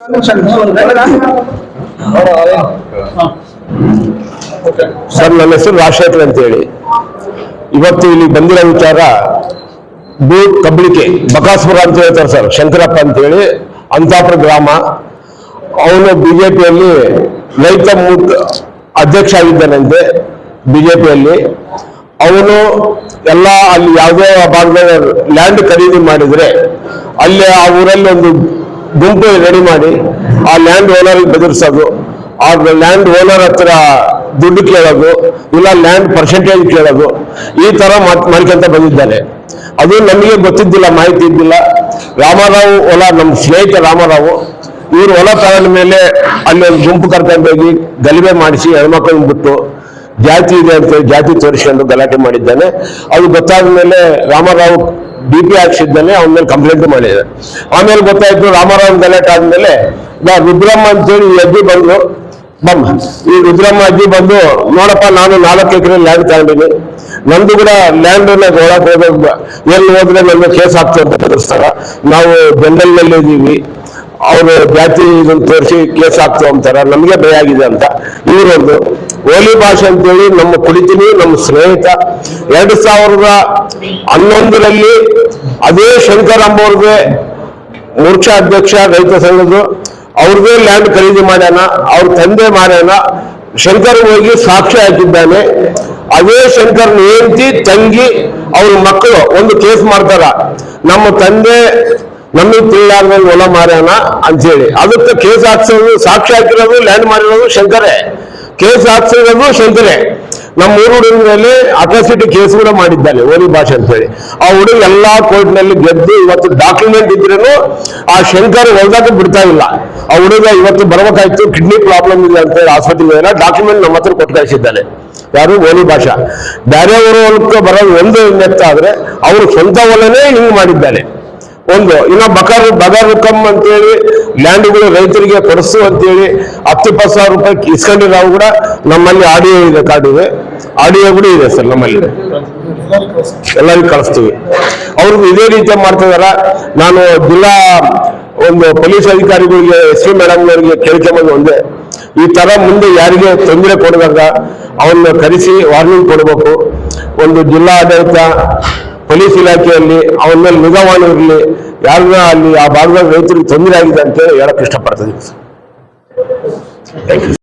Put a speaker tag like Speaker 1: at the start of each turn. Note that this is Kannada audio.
Speaker 1: ಸರ್, ನನ್ನ ಹೆಸರು ರಾಜಶೇಖರ್ ಅಂತ ಹೇಳಿ. ಇವತ್ತು ಇಲ್ಲಿ ಬಂದಿರೋ ವಿಚಾರ ಬೂತ್ ಕಬ್ಳಿಕೆ ಬಕಾಸುರ ಅಂತ ಹೇಳ್ತಾರೆ ಸರ್. ಶಂಕರಪ್ಪ ಅಂತ ಹೇಳಿ ಅಂತಾಪುರ ಗ್ರಾಮ. ಅವನು ಬಿಜೆಪಿಯಲ್ಲಿ ರೈತ ಅಧ್ಯಕ್ಷ ಆಗಿದ್ದಾನಂತೆ ಬಿಜೆಪಿಯಲ್ಲಿ. ಅವನು ಎಲ್ಲ ಅಲ್ಲಿ ಯಾವುದೇ ಭಾಗದ ಲ್ಯಾಂಡ್ ಖರೀದಿ ಮಾಡಿದ್ರೆ ಅಲ್ಲಿ ಆ ಊರಲ್ಲಿ ಒಂದು ಗುಂಪು ರೆಡಿ ಮಾಡಿ ಆ ಲ್ಯಾಂಡ್ ಓನರ್ಗೆ ಬೆದರಿಸೋದು, ಆ ಲ್ಯಾಂಡ್ ಓನರ್ ಹತ್ರ ದುಡ್ಡು ಕೇಳೋದು, ಇಲ್ಲ ಲ್ಯಾಂಡ್ ಪರ್ಸೆಂಟೇಜ್ ಕೇಳೋದು, ಈ ತರ ಮಾಡ್ಕೊಂತ ಬಂದಿದ್ದಾನೆ. ಅದು ನಮಗೆ ಗೊತ್ತಿದ್ದಿಲ್ಲ, ಮಾಹಿತಿ ಇದ್ದಿಲ್ಲ. ರಾಮರಾವ್ ಹೊಲ, ನಮ್ಮ ಸ್ನೇಹಿತ ರಾಮರಾವ್, ಇವರು ಹೊಲ ತಗೊಂಡ ಮೇಲೆ ಅಲ್ಲಿ ಒಂದು ಗುಂಪು ಕರ್ಕೊಂಡೋಗಿ ಗಲಭೆ ಮಾಡಿಸಿ ಹೆಣ್ಮಕ್ಳನ್ನ ಬಿಟ್ಟು ಜಾತಿ ಇದೆ ಅಂತ ಜಾತಿ ತೋರಿಸ್ಕೊಂಡು ಗಲಾಟೆ ಮಾಡಿದ್ದಾನೆ. ಅದು ಗೊತ್ತಾದ ಮೇಲೆ ರಾಮರಾವ್ DP ಹಾಕ್ಸಿದ್ದಾನೆ, ಅವನ ಮೇಲೆ ಕಂಪ್ಲೇಂಟ್ ಮಾಡಿದೆ. ಆಮೇಲೆ ಗೊತ್ತಾಯ್ತು ರಾಮರಾವ್ ಗಲಾಟೆ ಆದ್ಮೇಲೆ ರುದ್ರಮ್ಮ ಅಂತೇಳಿ ಈ ಅಜ್ಜಿ ಬಂದು ಈ ರುದ್ರಮ್ಮ ಅಜ್ಜಿ ಬಂದು, ನೋಡಪ್ಪ ನಾನು 4 ಎಕರೆ ಲ್ಯಾಂಡ್ ತಗೊಂಡಿನಿ, ನಂದು ಕೂಡ ಲ್ಯಾಂಡ್ ಒಳಗೆ ಹೋದಾಗ ಎಲ್ಲಿ ಹೋದ್ರೆ ನನ್ನ ಕೇಸ್ ಆಗ್ತದೆ ಅಂತ ತೋರಿಸ್ತಾರ. ನಾವು ಜನರಲ್ ನಲ್ಲಿ ಇದ್ದೀವಿ, ಅವರು ಜಾತಿ ಇದನ್ನು ತೋರಿಸಿ ಕೇಸ್ ಆಗ್ತವೆ ಅಂತಾರ, ನಮಗೆ ಭಯ ಆಗಿದೆ ಅಂತ. ಇವರೊಂದು ಓಲಿ ಭಾಷೆ ಅಂತೇಳಿ ನಮ್ಮ ಕುಡಿತೀನಿ, ನಮ್ಮ ಸ್ನೇಹಿತ 2011ರಲ್ಲಿ ಅದೇ ಶಂಕರ್ ಅಂಬವ್ರಿಗೆ ಮೋರ್ಚಾ ಅಧ್ಯಕ್ಷ ರೈತ ಸಂಘದ, ಅವ್ರದೇ ಲ್ಯಾಂಡ್ ಖರೀದಿ ಮಾಡ್ಯಾನ, ಅವ್ರ ತಂದೆ ಮಾಡ್ಯಾನ. ಶಂಕರ್ ಹೋಗಿ ಸಾಕ್ಷಿ ಹಾಕಿದ್ದಾನೆ. ಅದೇ ಶಂಕರ್ನ ಹೆಂಡತಿ, ತಂಗಿ, ಅವ್ರ ಮಕ್ಕಳು ಒಂದು ಕೇಸ್ ಮಾಡ್ತಾರ, ನಮ್ಮ ತಂದೆ ನಮಗೆ ತಿಳಿಲಾರ್ದಂಗೆ ಹೊಲ ಮಾರ್ಯಾನ ಅಂತೇಳಿ. ಅದಕ್ಕೆ ಕೇಸ್ ಹಾಕ್ಸೋದು, ಸಾಕ್ಷಿ ಹಾಕಿರೋದು, ಲ್ಯಾಂಡ್ ಮಾಡಿರೋದು ಶಂಕರೇ, ಕೇಸ್ ಹಾಕ್ಸಿರೋದು ಶಂಕರೇ. ನಮ್ಮ ಊರು ಹುಡುಗರಲ್ಲಿ ಅಟ್ರಾಸಿಟಿ ಕೇಸ್ ಕೂಡ ಮಾಡಿದ್ದಾನೆ, ಓಲಿ ಭಾಷೆ ಅಂತ ಹೇಳಿ. ಆ ಹುಡುಗ ಎಲ್ಲಾ ಕೋರ್ಟ್ ನಲ್ಲಿ ಗೆದ್ದು ಇವತ್ತು ಡಾಕ್ಯುಮೆಂಟ್ ಇದ್ರೂ ಆ ಶಂಕರ್ ಹೊಲ್ದಾಗ ಬಿಡ್ತಾ ಇಲ್ಲ. ಆ ಹುಡುಗ ಇವತ್ತು ಬರ್ಬೇಕಾಯ್ತು, ಕಿಡ್ನಿ ಪ್ರಾಬ್ಲಮ್ ಇದೆ ಅಂತ ಹೇಳಿ ಆಸ್ಪತ್ರೆಗೆ ಡಾಕ್ಯುಮೆಂಟ್ ನಮ್ಮ ಹತ್ರ ಕೊಟ್ಟು ಕಳಿಸಿದ್ದಾನೆ. ಯಾರು? ಓಲಿ ಭಾಷಾ. ಬೇರೆಯವರು ಹೊಲಕ್ಕೆ ಬರೋದು ಒಂದು ನೆತ್ತ ಆದ್ರೆ ಅವರು ಸ್ವಂತ ಹೊಲನೇ ಹಿಂಗ್ ಮಾಡಿದ್ದಾನೆ. ಒಂದು ಇನ್ನ ಬಗಾರುಕಮ್ ಅಂತೇಳಿ ಲ್ಯಾಂಡ್ಗಳು ರೈತರಿಗೆ ಕೊಡಿಸು ಅಂತೇಳಿ 10-20 ಸಾವಿರ ರೂಪಾಯಿ ಇಸ್ಕೊಂಡಿರೋ ಕೂಡ ನಮ್ಮಲ್ಲಿ ಆಡಿಯೋ ಇದೆ, ಕಾರ್ಡ್ ಇದೆ, ಆಡಿಯೋ ಕೂಡ ಇದೆ ಸರ್ ನಮ್ಮಲ್ಲಿ, ಎಲ್ಲರಿಗೂ ಕಳಿಸ್ತೀವಿ. ಅವ್ರಿಗೆ ಇದೇ ರೀತಿ ಮಾಡ್ತಿದಾರ. ನಾನು ಜಿಲ್ಲಾ ಒಂದು ಪೊಲೀಸ್ ಅಧಿಕಾರಿಗಳಿಗೆ, SP ಮೇಡಮ್ನವರಿಗೆ ಕೇಳ್ಕೊಂಬಂದು ಒಂದೇ, ಈ ತರ ಮುಂದೆ ಯಾರಿಗೆ ತೊಂದರೆ ಕೊಡುವಾಗ ಅವನ್ನ ಕರೆಸಿ ವಾರ್ನಿಂಗ್ ಕೊಡಬೇಕು. ಒಂದು ಜಿಲ್ಲಾ ಆಡಳಿತ, ಪೊಲೀಸ್ ಇಲಾಖೆಯಲ್ಲಿ ಅವನ ಮೇಲೆ ನಿಗಾವಣೆ ಇರಲಿ, ಯಾರನ್ನ ಅಲ್ಲಿ ಆ ಭಾಗದ ರೈತರಿಗೆ ತೊಂದರೆ ಆಗಿದೆ ಅಂತ ಹೇಳಕ್ ಇಷ್ಟಪಡ್ತೀನಿ.